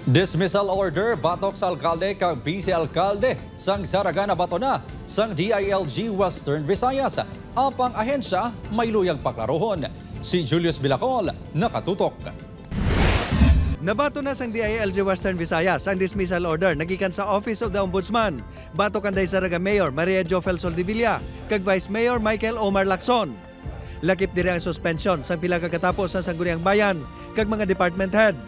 Dismissal order batok sa alkalde kag vice-alkalde sang Saragana bato na sang DILG Western Visayas. Apang ahensya may luyag paklarohon. Si Julius Bilacol nakatutok. Nabato na sang DILG Western Visayas ang dismissal order nagikan sa Office of the Ombudsman. Bato kanday Saraga Mayor Maria Jofel Soldevilla kag Vice Mayor Michael Omar Lacson. Lakip dire ang suspension sang pila kakatapos sa Sangguniang Bayan kag mga department head.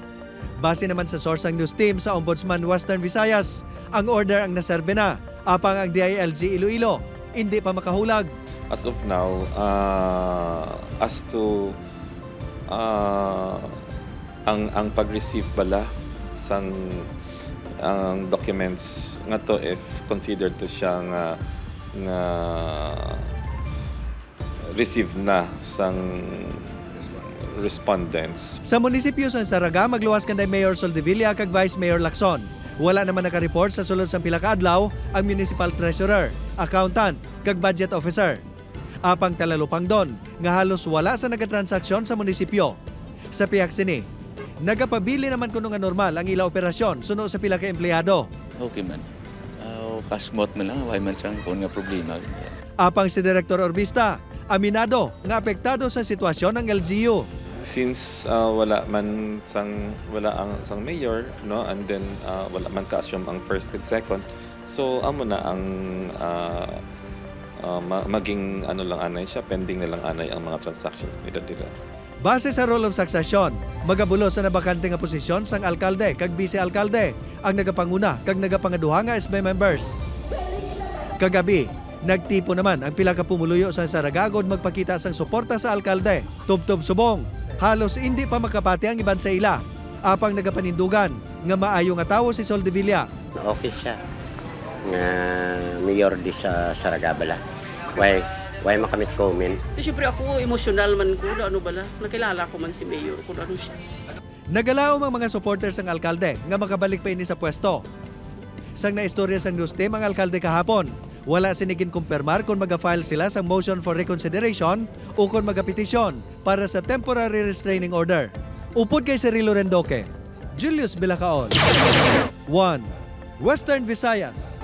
Base naman sa source ng news team sa Ombudsman Western Visayas, ang order ang naserbe na. Apang ang DILG Iloilo, hindi pa makahulag. As of now, as to ang pag-receive bala sang ang documents nga to if considered to siya nga receive na sang respondents. Sa munisipyo sa Saraga, magluwas kanday Mayor Soldevilla kag Vice Mayor Lacson. Wala naman naka-report sa sulod sang pila ka adlaw ang municipal treasurer, accountant kag budget officer. Apang talalupang don nga halos wala sa nagatransaksyon sa munisipyo. Sa piyak sini, nagapabili naman kuno nga normal ang ila operasyon suno sa pila ka empleyado. Okay man. Pasmot man lang, why man siyang kung nga problema. Apang si Director Orbista, aminado nga apektado sa sitwasyon ng LGU. Since wala ang sang mayor, no, and then wala man ka-assume ang first and second, so amo na ang maging ano lang anay siya, pending na lang anay ang mga transactions nila. Base sa rule of succession, magabulo sa nabakante nga posisyon sang alkalde kag vice-alkalde ang nagapanguna kag nagapangaduha nga SB members. Kagabi, nagtipo naman ang pila ka pumuluyo sa Saragagod magpakita sang suporta sa alkalde. Tubtob subong, halos hindi pa makapati ang iban sa ila. Apang nagapanindugan nga maayo nga tawo si Soldevilla. Okay siya. Nga mayor di sa Saragabala. Why makamit comment? Siyempre ako, emosyonal man ko, ano bala, nakilala ko man si Mayor, kung ano siya. Nagalaom ang mga supporters ng alkalde nga makabalik pa ini sa pwesto. Sang naistorya sang news team ang alkalde kahapon, wala sinigin kumpirmar kung mag-file sila sa motion for reconsideration o kung mag-petisyon para sa temporary restraining order. Upod kay Cirilo Rendoque, Julius Bilacaol. 1. Western Visayas.